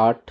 8،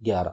11۔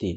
3،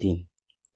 3،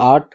8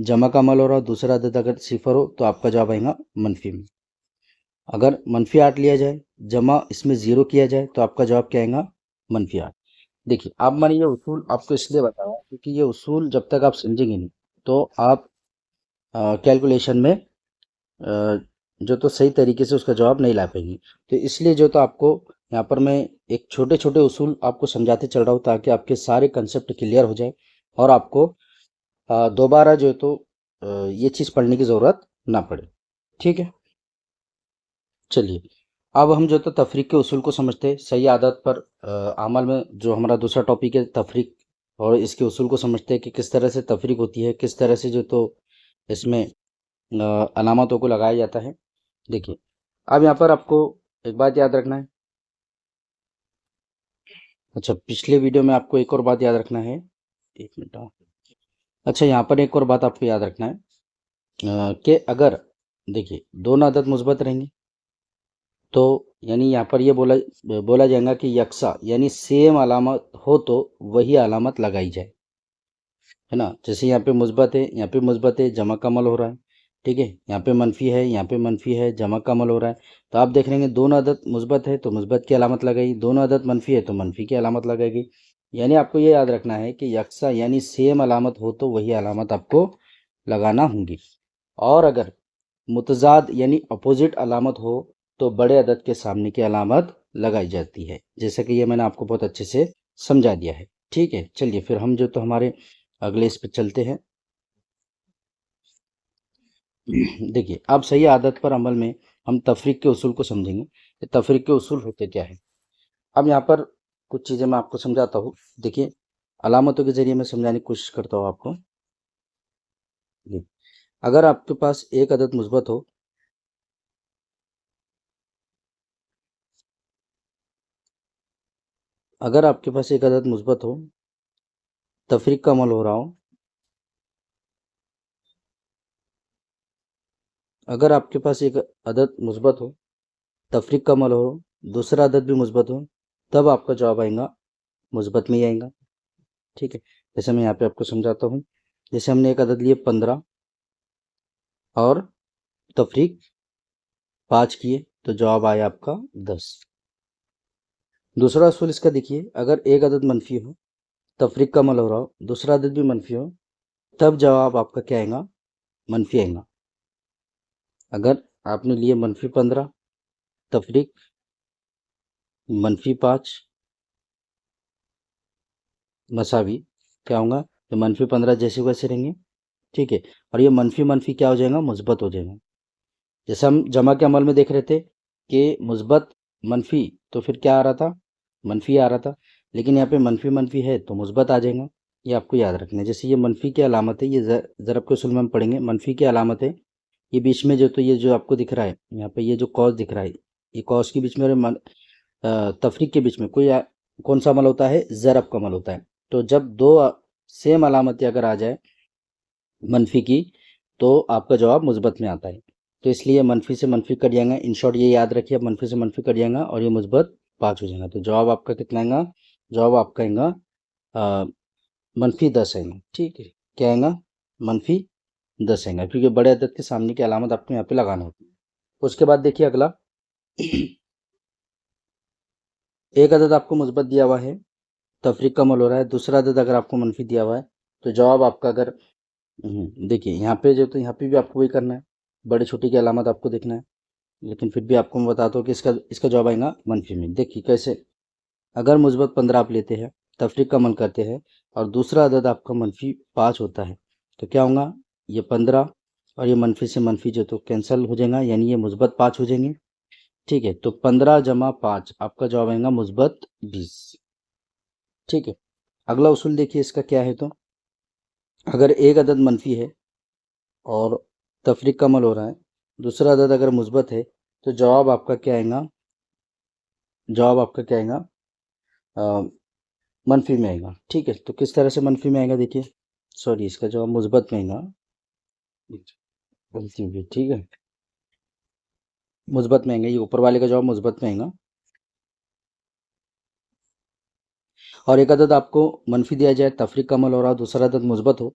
जमा का अमल हो रहा हो, दूसरा अदद अगर सिफर हो तो आपका जवाब आएगा मनफी में। अगर मनफी 8 लिया जाए, जमा इसमें 0 किया जाए तो आपका जवाब क्या आएगा? मनफी 8। देखिए, अब मैंने ये उसूल आपको इसलिए बताया क्योंकि ये उसूल जब तक आप समझेंगे नहीं तो आप कैलकुलेशन में जो तो सही तरीके से उसका जवाब नहीं ला पाएंगे। तो इसलिए जो तो आपको यहाँ पर मैं एक छोटे छोटे उसूल आपको समझाते चल रहा हूँ ताकि आपके सारे कंसेप्ट क्लियर हो जाए और आपको दोबारा जो है तो ये चीज़ पढ़ने की ज़रूरत ना पड़े। ठीक है, चलिए अब हम जो तो तफरीक के उसूल को समझते हैं। सही आदत पर अमल में जो हमारा दूसरा टॉपिक है तफरीक, और इसके उसूल को समझते हैं कि किस तरह से तफरीक होती है, किस तरह से जो तो इसमें अलामतों को लगाया जाता है। देखिए, अब यहाँ पर आपको एक बात याद रखना है। अच्छा, पिछले वीडियो में आपको एक और बात याद रखना है। एक मिनट। अच्छा, यहाँ पर एक और बात आपको याद रखना है कि अगर देखिए दोनों अदद मुस्बत रहेंगे तो यानी यहाँ पर ये बोला जाएगा कि यकसा यानी सेम अलामत हो तो वही अलामत लगाई जाए, है ना। जैसे यहाँ पे मुस्बत है, यहाँ पे मुस्बत है, जमा का अमल हो रहा है, ठीक है। यहाँ पे मनफी है, यहाँ पे मनफी है, जमा का अमल हो रहा है। तो आप देख रहे हैं दोनों अदद मुस्बत है तो मुस्बत की अलामत लगाई, दोनों अदद मनफी है तो मनफी की अलामत लगाएगी। यानी आपको ये याद रखना है कि यकसा यानी सेम अलामत हो तो वही अलामत आपको लगाना होंगी। और अगर मुतजाद यानी अपोजिट अलामत हो तो बड़े अदद के सामने की अलामत लगाई जाती है, जैसा कि ये मैंने आपको बहुत अच्छे से समझा दिया है। ठीक है, चलिए फिर हम जो तो हमारे अगले इस पे चलते हैं। देखिए, अब सही आदत पर अमल में हम तफरीक के उसूल को समझेंगे कि तफरीक के उसूल होते क्या है। अब यहाँ पर कुछ चीज़ें मैं आपको समझाता हूँ। देखिए, अलामतों के जरिए मैं समझाने की कोशिश करता हूँ आपको। अगर आपके पास एक अदद मुस्बत हो, अगर आपके पास एक अदद मुस्बत हो, तफरीक का अमल हो रहा हो, अगर आपके पास एक अदद मुस्बत हो, तफरीक का अमल हो, दूसरा अदद भी मुस्बत हो, तब आपका जवाब आएगा मुस्बत में ही आएगा। ठीक है, जैसे मैं यहाँ पे आपको समझाता हूँ। जैसे हमने एक अदद लिए 15 और तफरीक 5 किए तो जवाब आया आपका 10। दूसरा असूल इसका देखिए, अगर एक अदद मनफी हो, तफरीक का अमल हो रहा हो, दूसरा अदद भी मनफी हो, तब जवाब आपका क्या आएगा? मनफी आएगा। अगर आपने लिए -15, तफरीक -5 मसावी, क्या होगा? तो -15 जैसे वैसे रहेंगे। ठीक है, और ये मनफी मनफी क्या हो जाएगा? मुस्बत हो जाएगा। जैसे हम जमा के अमल में देख रहे थे कि मुस्बत मनफी, तो फिर क्या आ रहा था? मनफी आ रहा था। लेकिन यहाँ पे मनफी मनफी है तो मुस्बत आ जाएगा। ये आपको याद रखना है। जैसे ये मनफी की अलामत है, ये ज़रब के उसूल में हम पढ़ेंगे। मनफी की अलामत है, ये बीच में जो तो ये जो आपको दिख रहा है यहाँ पे, ये जो कॉस दिख रहा है, ये कॉस के बीच में और तफरीक के बीच में कौन सा अमल होता है? ज़रब का अमल होता है। तो जब दो सेम अलामतें अगर आ जाए मनफी की तो आपका जवाब मुस्बत में आता है। तो इसलिए मनफी से मनफी कट जाएगा। इन शॉर्ट ये याद रखिए, अब मनफी से मनफी कट जाएगा और ये मुस्बत 5 हो जाएगा। तो जवाब आपका कितना आएगा? जवाब आपका आएगा -10 आएगा। ठीक है, क्या आएगा? -10 आएगा, क्योंकि बड़े अदद के सामने की अलामत आपको यहाँ पे लगाना होती है। उसके बाद देखिए अगला, एक अदद आपको मुस्बत दिया हुआ है, तफरीक का अमल हो रहा है, दूसरा अदद अगर आपको मनफी दिया हुआ है तो जवाब आपका अगर देखिए यहाँ पे जो तो यहाँ पे भी आपको वही करना है, बड़े छोटे की अलामत आपको देखना है। लेकिन फिर भी आपको मैं बताता हूँ कि इसका इसका जवाब आएगा मनफी में। देखिए कैसे, अगर मुस्बत 15 आप लेते हैं, तफरीक का अमल करते हैं और दूसरा अदद आपका -5 होता है तो क्या होगा? ये 15 और ये मनफी से मनफी जो तो कैंसिल हो जाएगा, यानी ये मुस्बत 5 हो जाएंगे। ठीक है, तो 15 जमा 5 आपका जवाब आएगा मुस्बत 20। ठीक है, अगला उसूल देखिए इसका क्या है। तो अगर एक अदद मनफी है और तफरीक का अमल हो रहा है, दूसरा अदद अगर मुस्बत है तो जवाब आपका क्या आएगा? जवाब आपका क्या आएगा? मनफी में आएगा। ठीक है, तो किस तरह से मनफी में आएगा? देखिए, सॉरी, इसका जवाब मुस्बत में आएगा, गलती हुई। ठीक है, मुस्बत में आएगा, ये ऊपर वाले का जवाब मुस्बत में आएगा। और एक अदद आपको मनफी दिया जाए, तफरीक का अमल हो रहा हो, दूसरा अदद मुस्बत हो,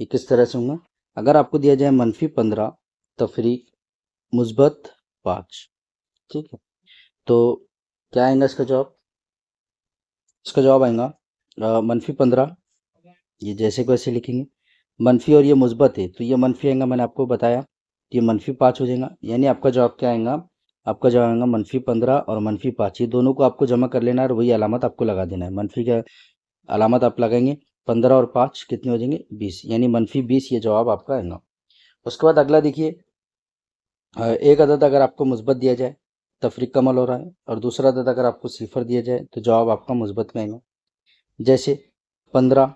ये किस तरह से होगा। अगर आपको दिया जाए -15 तफरीक मुस्बत 5, ठीक है, तो क्या आएगा इसका जवाब? इसका जवाब आएगा -15, ये जैसे को वैसे लिखेंगे, मनफी और ये मुस्बत है तो ये मनफी आएगा, मैंने आपको बताया, ये -5 हो जाएगा। यानी आपका जवाब क्या आएगा? आपका जवाब आएगा -15 और -5, ये दोनों को आपको जमा कर लेना है और वही अलामत आपको लगा देना है। मनफी का अलामत आप लगाएंगे, 15 और 5 कितने हो जाएंगे? 20, यानी -20 ये जवाब आपका आएगा। उसके बाद अगला देखिए, एक अदद अगर आपको मुस्बत दिया जाए, तफरीक का अमल हो रहा है, और दूसरा अदद अगर आपको सिफर दिया जाए तो जवाब आपका मुस्बत में आएगा। जैसे 15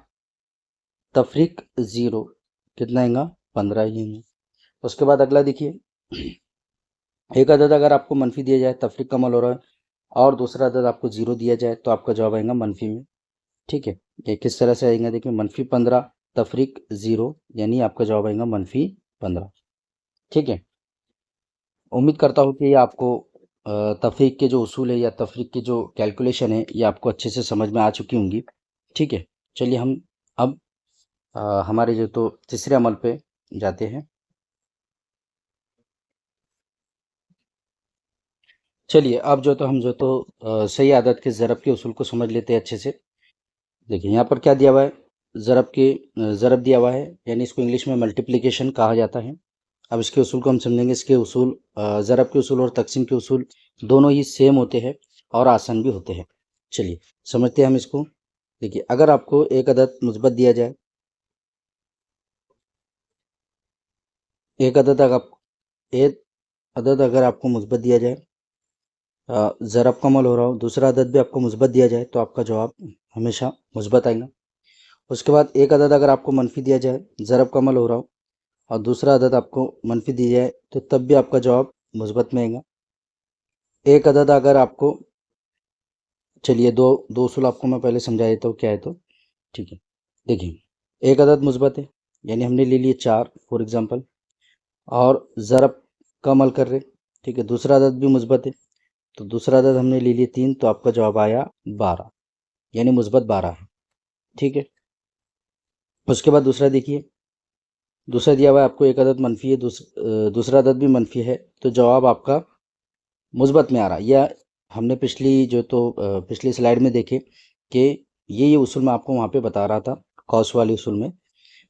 तफरीक 0 कितना आएगा? 15 ही आएगा। उसके बाद अगला देखिए, एक अदद अगर आपको मनफी दिया जाए, तफरीक का अमल हो रहा है, और दूसरा अदद आपको 0 दिया जाए तो आपका जवाब आएगा मनफी में। ठीक है, ये किस तरह से आएगा देखिए, -15 तफरीक 0, यानी आपका जवाब आएगा -15। ठीक है, उम्मीद करता हूँ कि ये आपको तफरीक के जो उसूल है या तफरीक की जो कैलकुलेशन है ये आपको अच्छे से समझ में आ चुकी होंगी। ठीक है, चलिए हम अब हमारे जो तो तीसरे अमल पे जाते हैं। चलिए अब जो तो हम जो तो सही आदत के ज़रब के उसूल को समझ लेते हैं अच्छे से। देखिए यहाँ पर क्या दिया हुआ है, ज़रब दिया हुआ है, यानी इसको इंग्लिश में मल्टीप्लिकेशन कहा जाता है। अब इसके उसूल को हम समझेंगे। इसके उसूल, ज़रब के उसूल और तकसीम के उसूल दोनों ही सेम होते हैं और आसान भी होते हैं। चलिए समझते हैं हम इसको। देखिए अगर आपको एक अदद मुस्बत दिया जाए, एक अदद अगर आपको मुस्बत दिया जाए, ज़रब का अमल हो रहा हो, दूसरा अदद भी आपको मुस्बत दिया जाए तो आपका जवाब हमेशा मुस्बत आएगा। उसके बाद एक अदद अगर आपको मनफी दिया जाए, ज़रब का अमल हो रहा हो, और दूसरा अदद आपको मनफी दी जाए तो तब भी आपका जवाब मुस्बत में आएगा। एक अदद अगर आपको, चलिए दो दो उसूल आपको मैं पहले समझा देता हूँ क्या है तो। ठीक है, देखिए एक अदद मुस्बत है, यानी हमने ले लिए 4 फॉर एग्जांपल, और ज़रब का अमल कर रहे। ठीक है, दूसरा अदद भी मुस्बत है तो दूसरा अदद हमने ले लिए 3, तो आपका जवाब आया 12, यानी मुस्बत 12 है। ठीक है, उसके बाद दूसरा देखिए, दूसरा दिया हुआ है आपको एक अदद मनफी है, दूसरा अदद भी मनफी है, तो जवाब आपका मुस्बत में आ रहा है। यह हमने पिछली स्लाइड में देखे कि ये उसूल मैं आपको वहाँ पे बता रहा था कौस वाले उसूल में।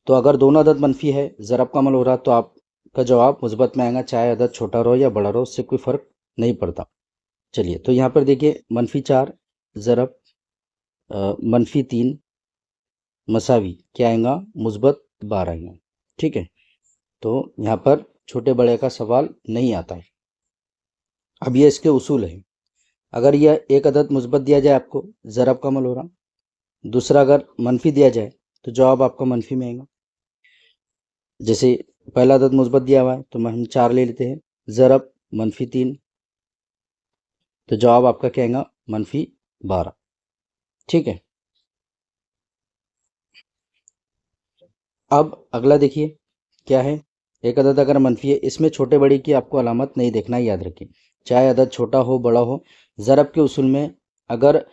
तो अगर दोनों अदद मनफी है, ज़रब का अमल हो रहा, तो आपका जवाब मुस्बत में आएगा, चाहे अदद छोटा रहो या बड़ा रहो, उससे कोई फ़र्क नहीं पड़ता। चलिए तो यहाँ पर देखिए, -4 ज़रब -3 मसावी क्या आएगा? मुस्बत 12 आएगा। ठीक है, तो यहाँ पर छोटे बड़े का सवाल नहीं आता है। अब ये इसके उसूल है। अगर यह एक अदद मुस्बत दिया जाए आपको, ज़रब का अमल हो रहा, दूसरा अगर मनफी दिया जाए तो जवाब आपका मनफी में आएगा। जैसे पहला अदद मुस्बत दिया हुआ है तो हम 4 ले लेते हैं, ज़रब -3, तो जवाब आपका क्या आएगा? -12। ठीक है, अब अगला देखिए क्या है, एक अदद अगर मनफी है, इसमें छोटे बड़े की आपको अलामत नहीं देखना है, याद रखिए, चाहे अदद छोटा हो बड़ा हो। ज़रब के उसूल में अगर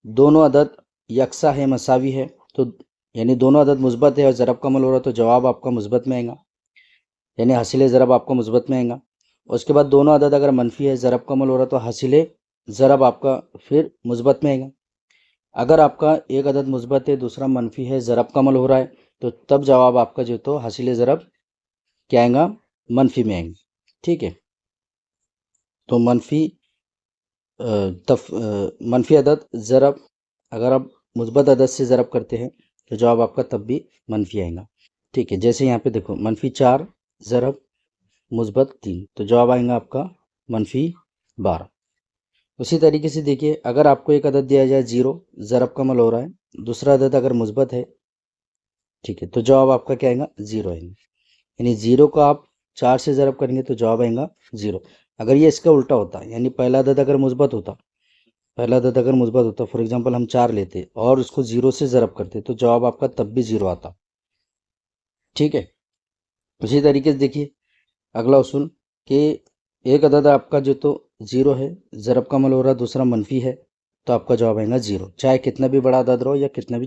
दोनों अदद यकसा है, मसावी है, तो यानी दोनों अदद मुस्बत है और ज़रब का अमल हो रहा, तो जवाब आपका मुस्बत में आएगा, यानी हासिल ज़रब आपका मुस्बत में आएगा। उसके बाद दोनों अदद अगर मनफी है, ज़रब का अमल हो रहा, तो हासिल ज़रब आपका फिर मुस्बत में आएगा। अगर आपका एक अदद मुस्बत है, दूसरा मनफी है, ज़रब का अमल हो रहा है, तो तब जवाब आपका जो तो हासिल ज़रब क्या आएगा? मनफी में आएंगे। ठीक है, तो मनफी अदद ज़रब, अगर आप मुस्बत अदद से ज़रब करते हैं तो जवाब आपका तब भी मनफी आएगा। ठीक है, जैसे यहाँ पे देखो, -4 ज़रब मुस्बत 3, तो जवाब आएगा आपका -12। उसी तरीके से देखिए, अगर आपको एक अदद दिया जाए 0, ज़रब का अमल हो रहा है, दूसरा अदद अगर मुस्बत है, ठीक है, तो जवाब आपका क्या आएगा? 0 आएगा, यानी 0 को आप 4 से ज़रब करेंगे तो जवाब आएगा 0। अगर ये इसका उल्टा होता, यानी पहला अदद अगर मुस्बत होता, फॉर एग्जांपल हम 4 लेते और उसको 0 से ज़रब करते, तो जवाब आपका तब भी 0 आता। ठीक है, उसी तरीके से देखिए अगला उसूल कि एक अदद आपका जो तो 0 है, ज़रब का अमल हो रहा, दूसरा मनफी है, तो आपका जवाब आएगा 0, चाहे कितना भी बड़ा अदद रहो या कितना भी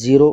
0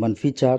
-4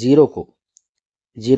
0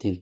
3,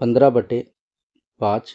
15/5,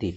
3.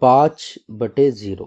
5/0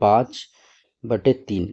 5/3،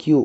Q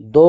2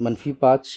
-5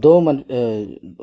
2